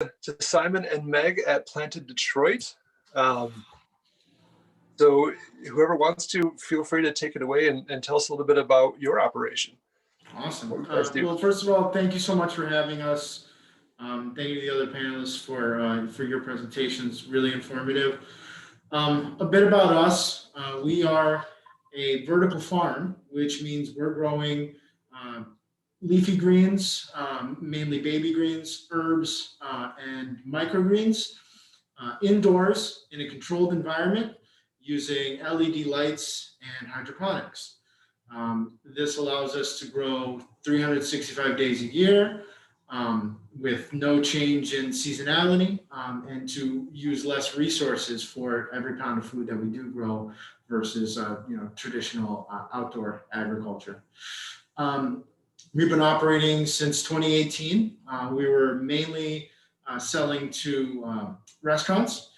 to Simon and Meg at Planted Detroit. So whoever wants to, feel free to take it away and tell us a little bit about your operation. Awesome. What you guys do. Well, first of all, thank you so much for having us. Thank you to the other panelists for your presentations, really informative. A bit about us. We are a vertical farm, which means we're growing leafy greens, mainly baby greens, herbs, and microgreens indoors in a controlled environment using LED lights and hydroponics. This allows us to grow 365 days a year with no change in seasonality and to use less resources for every pound of food that we do grow versus traditional outdoor agriculture. We've been operating since 2018. We were mainly selling to restaurants,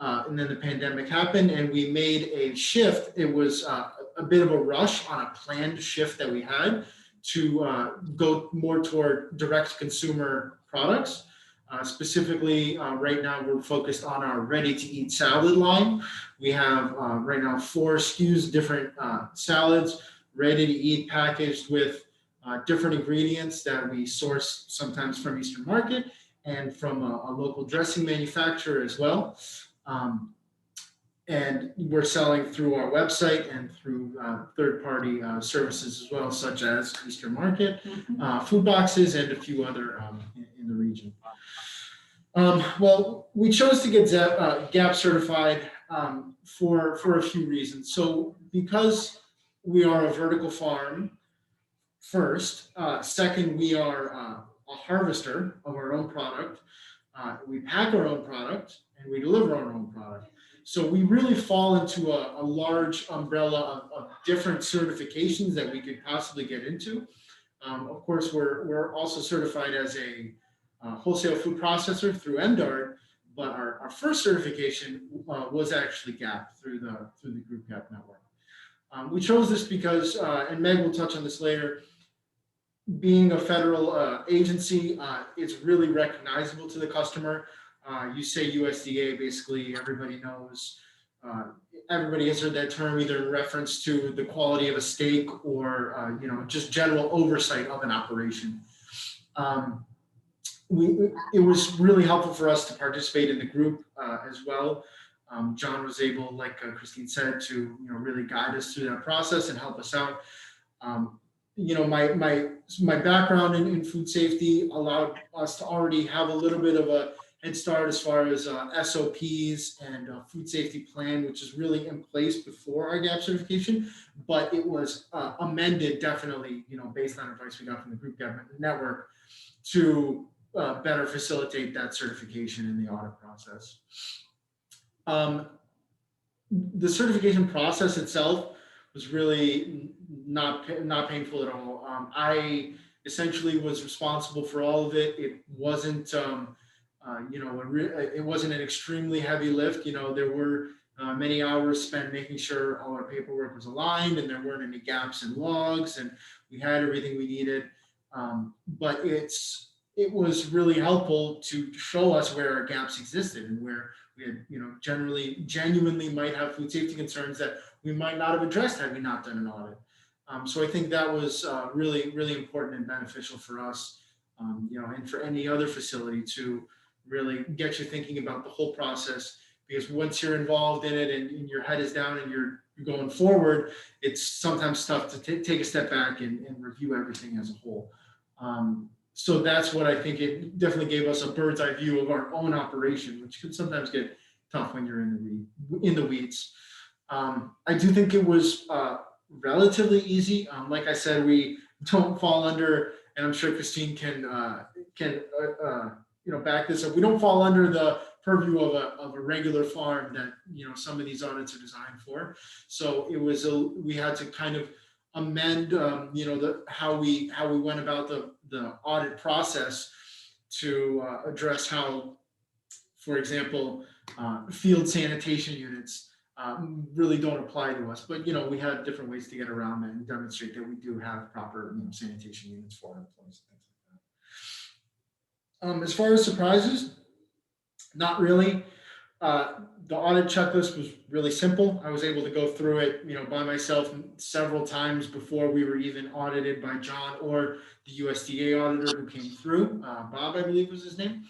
and then the pandemic happened and we made a shift. It was a bit of a rush on a planned shift that we had to go more toward direct consumer products. Specifically, right now we're focused on our ready-to-eat salad line. We have right now 4 SKUs, different salads, ready to eat, packaged with different ingredients that we source sometimes from Eastern Market and from a local dressing manufacturer as well. And we're selling through our website and through third-party services as well, such as Eastern Market, food boxes, and a few other in the region. Well, we chose to get GAP certified for a few reasons. So because we are a vertical farm, first. Second, we are a harvester of our own product. We pack our own product and we deliver our own product. So we really fall into a large umbrella of different certifications that we could possibly get into. Of course, we're also certified as a wholesale food processor through MDARD, but our first certification was actually GAP through the GroupGAP network. We chose this because, and Meg will touch on this later, being a federal agency, it's really recognizable to the customer. You say USDA, basically everybody knows, everybody has heard that term either in reference to the quality of a steak or just general oversight of an operation. It was really helpful for us to participate in the group as well. John was able, like Christine said, to really guide us through that process and help us out. My background in food safety allowed us to already have a little bit of a head start as far as SOPs and food safety plan, which is really in place before our GAP certification, but it was amended definitely, based on advice we got from the GroupGAP network to better facilitate that certification in the audit process. The certification process itself was really not painful at all. I essentially was responsible for all of it. It wasn't, it wasn't an extremely heavy lift. There were many hours spent making sure all our paperwork was aligned and there weren't any gaps in logs, and we had everything we needed. But it was really helpful to show us where our gaps existed and where we had, genuinely might have food safety concerns that we might not have addressed had we not done an audit. So I think that was really, really important and beneficial for us, and for any other facility to really get you thinking about the whole process, because once you're involved in it and your head is down and you're going forward, it's sometimes tough to take a step back and review everything as a whole. So that's what I think it definitely gave us a bird's eye view of our own operation, which can sometimes get tough when you're in the weeds. I do think it was relatively easy. Like I said, we don't fall under, and I'm sure Christine can back this up. We don't fall under the purview of a regular farm that some of these audits are designed for. So it was we had to kind of amend how we went about the audit process to address how, for example, field sanitation units really don't apply to us, but we had different ways to get around that and demonstrate that we do have proper sanitation units for employees and things like that. As far as surprises, Not really. The audit checklist was really simple. I was able to go through it, by myself several times before we were even audited by John or the USDA auditor who came through. Bob, I believe was his name.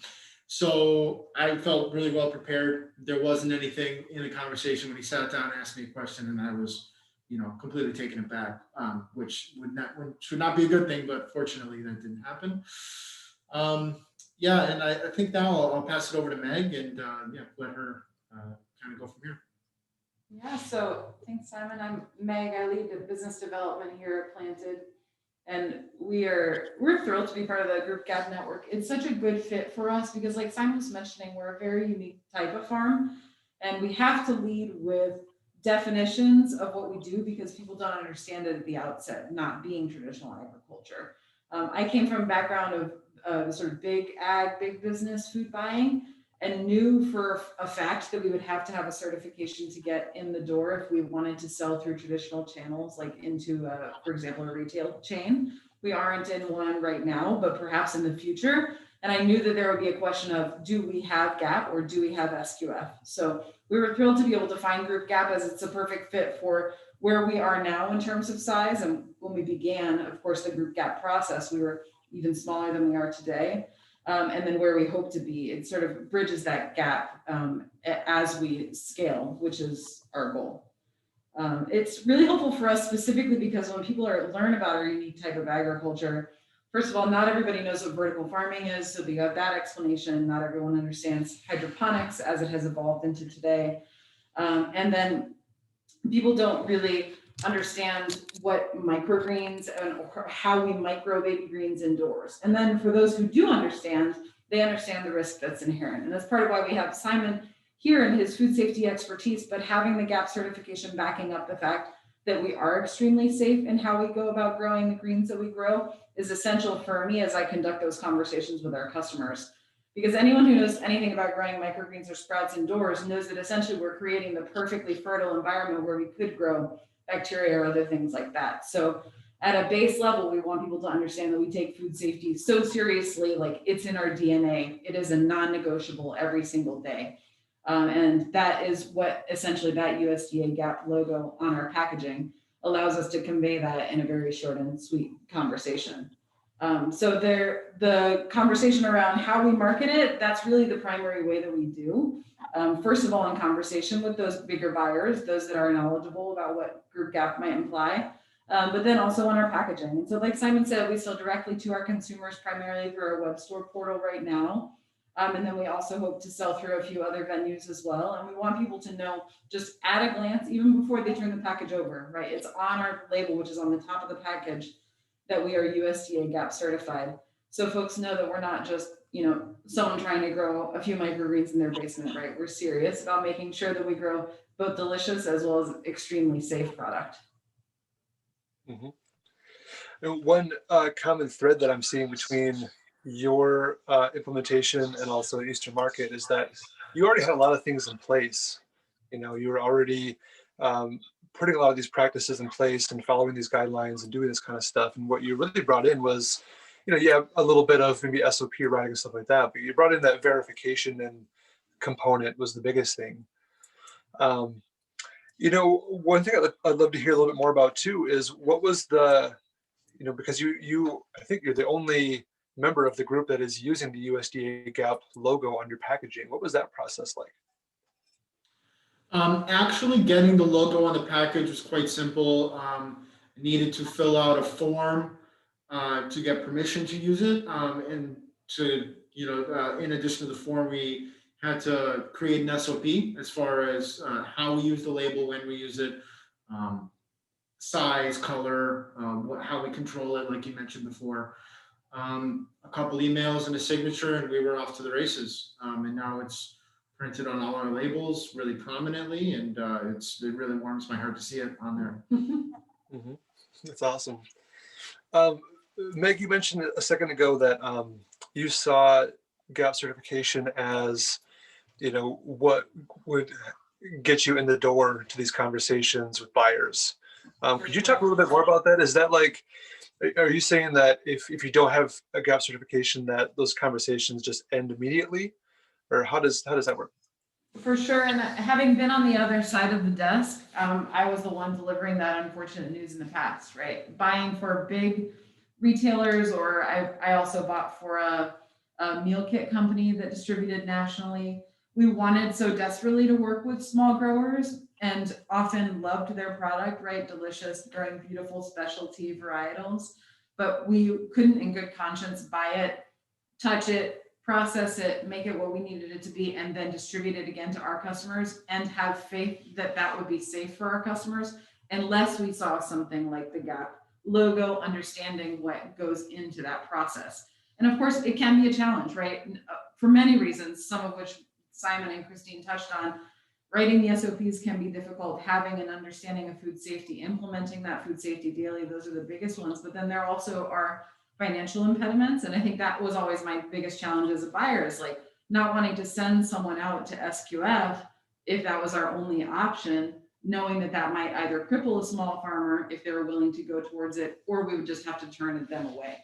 So I felt really well prepared. There wasn't anything in the conversation when he sat down and asked me a question, and I was, completely taken aback, which would not be a good thing, but fortunately that didn't happen. Um, yeah, and I think now I'll pass it over to Meg and yeah, let her kind of go from here. Yeah, so thanks, Simon. I'm Meg. I lead the business development here at Planted, and we're thrilled to be part of the GroupGAP network. It's such a good fit for us because, like Simon was mentioning, we're a very unique type of farm, and we have to lead with definitions of what we do because people don't understand it at the outset, not being traditional agriculture. I came from a background of sort of big ag, big business food buying, and knew for a fact that we would have to have a certification to get in the door if we wanted to sell through traditional channels, like into, for example, a retail chain. We aren't in one right now, but perhaps in the future. And I knew that there would be a question of, do we have GAP or do we have SQF? So we were thrilled to be able to find GroupGAP as it's a perfect fit for where we are now in terms of size. And when we began, of course, the GroupGAP process, we were even smaller than we are today. And then where we hope to be, it sort of bridges that gap as we scale, which is our goal. It's really helpful for us specifically because when people learn about our unique type of agriculture, first of all, not everybody knows what vertical farming is, so we have that explanation. Not everyone understands hydroponics as it has evolved into today. And then people don't really understand what microgreens and how we micro baby greens indoors. And then for those who do understand, they understand the risk that's inherent. And that's part of why we have Simon here and his food safety expertise, but having the GAP certification backing up the fact that we are extremely safe in how we go about growing the greens that we grow is essential for me as I conduct those conversations with our customers. Because anyone who knows anything about growing microgreens or sprouts indoors knows that essentially we're creating the perfectly fertile environment where we could grow bacteria or other things like that. So at a base level, we want people to understand that we take food safety so seriously, like it's in our DNA. It is a non-negotiable every single day. And that is what essentially that USDA GAP logo on our packaging allows us to convey that in a very short and sweet conversation. So the conversation around how we market it, that's really the primary way that we do. First of all, in conversation with those bigger buyers, those that are knowledgeable about what GroupGAP might imply, but then also on our packaging. And so like Simon said, we sell directly to our consumers primarily through our web store portal right now. And then we also hope to sell through a few other venues as well. And we want people to know just at a glance, even before they turn the package over, right? It's on our label, which is on the top of the package, that we are USDA GAP certified. So folks know that we're not just, someone trying to grow a few microgreens in their basement, right? We're serious about making sure that we grow both delicious as well as extremely safe product. Mm-hmm. And one common thread that I'm seeing between your implementation and also Eastern Market is that you already had a lot of things in place. You were already putting a lot of these practices in place and following these guidelines and doing this kind of stuff. And what you really brought in was, you have a little bit of maybe SOP writing and stuff like that, but you brought in that verification and component was the biggest thing. One thing I'd love to hear a little bit more about too is what was the, because you I think you're the only member of the group that is using the USDA GAP logo on your packaging. What was that process like? Actually, getting the logo on the package was quite simple. I needed to fill out a form to get permission to use it, and to in addition to the form, we had to create an SOP as far as how we use the label, when we use it, size, color, how we control it, like you mentioned before. A couple emails and a signature, and we were off to the races. And now it's printed on all our labels really prominently, and it really warms my heart to see it on there. Mm-hmm. That's awesome. Meg, you mentioned a second ago that you saw GAP certification as, what would get you in the door to these conversations with buyers. Could you talk a little bit more about that? Is that like, are you saying that if you don't have a GAP certification that those conversations just end immediately? or how does that work? For sure. And having been on the other side of the desk, I was the one delivering that unfortunate news in the past, right? Buying for big retailers, or I also bought for a meal kit company that distributed nationally. We wanted so desperately to work with small growers and often loved their product, right? Delicious, growing beautiful specialty varietals. But we couldn't in good conscience buy it, touch it, process it, make it what we needed it to be, and then distribute it again to our customers and have faith that that would be safe for our customers, unless we saw something like the GAP logo, understanding what goes into that process. And of course, it can be a challenge, right? For many reasons, some of which Simon and Christine touched on. Writing the SOPs can be difficult, having an understanding of food safety, implementing that food safety daily, those are the biggest ones. But then there also are financial impediments. And I think that was always my biggest challenge as a buyer, is like not wanting to send someone out to SQF if that was our only option, knowing that that might either cripple a small farmer if they were willing to go towards it, or we would just have to turn them away.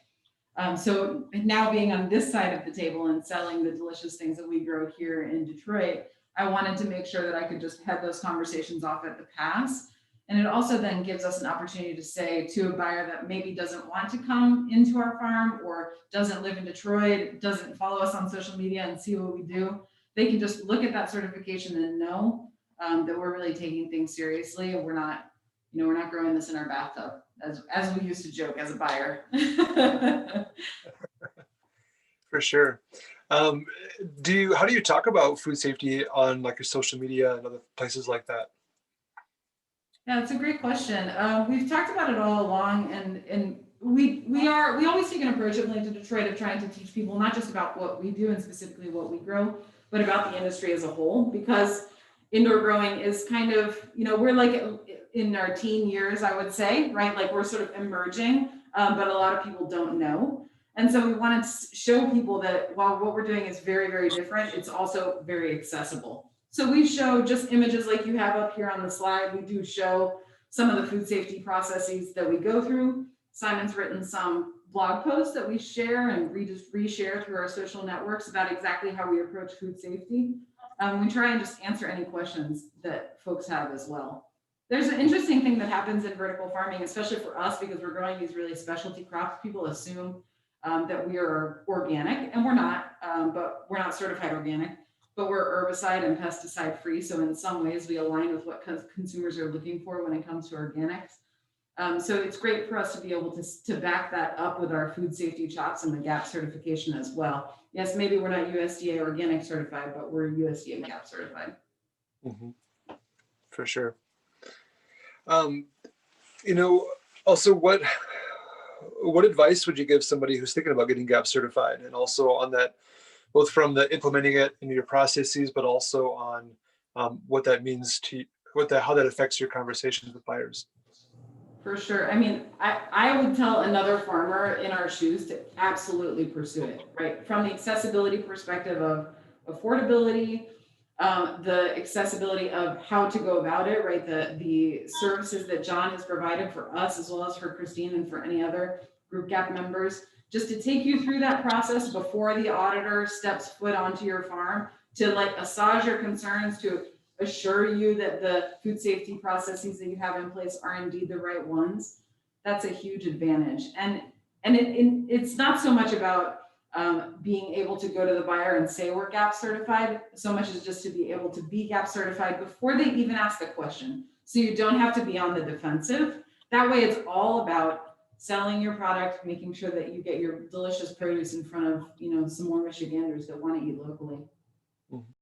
So now being on this side of the table and selling the delicious things that we grow here in Detroit, I wanted to make sure that I could just head those conversations off at the pass. And it also then gives us an opportunity to say to a buyer that maybe doesn't want to come into our farm or doesn't live in Detroit, doesn't follow us on social media and see what we do, they can just look at that certification and know that we're really taking things seriously, and we're not growing this in our bathtub, as we used to joke as a buyer. For sure. How do you talk about food safety on like your social media and other places like that? Yeah, it's a great question. We've talked about it all along, and we always take an approach at Planted Detroit of trying to teach people not just about what we do and specifically what we grow, but about the industry as a whole, because indoor growing is kind of, we're like in our teen years, I would say, right? Like we're sort of emerging, but a lot of people don't know. And so we want to show people that while what we're doing is very, very different, it's also very accessible. So we show just images like you have up here on the slide. We do show some of the food safety processes that we go through. Simon's written some blog posts that we share and reshare through our social networks about exactly how we approach food safety. We try and just answer any questions that folks have as well. There's an interesting thing that happens in vertical farming, especially for us, because we're growing these really specialty crops. People assume that we are organic, and we're not, but we're not certified organic, but we're herbicide and pesticide free. So in some ways we align with what consumers are looking for when it comes to organics. So it's great for us to be able to back that up with our food safety chops and the GAP certification as well. Yes, maybe we're not USDA organic certified, but we're USDA GAP certified. Mm-hmm. For sure. Also what advice would you give somebody who's thinking about getting GAP certified, and also on that, both from the implementing it into your processes, but also on what that means to how that affects your conversations with buyers? For sure. I mean, I would tell another farmer in our shoes to absolutely pursue it, right? From the accessibility perspective of affordability, the accessibility of how to go about it, right? The services that John has provided for us, as well as for Christine and for any other GroupGAP members, just to take you through that process before the auditor steps foot onto your farm, to like assuage your concerns, to assure you that the food safety processes that you have in place are indeed the right ones. That's a huge advantage. And it's not so much about being able to go to the buyer and say we're GAP certified, so much as just to be able to be GAP certified before they even ask the question. So you don't have to be on the defensive. That way it's all about selling your product, making sure that you get your delicious produce in front of, some more Michiganders that want to eat locally.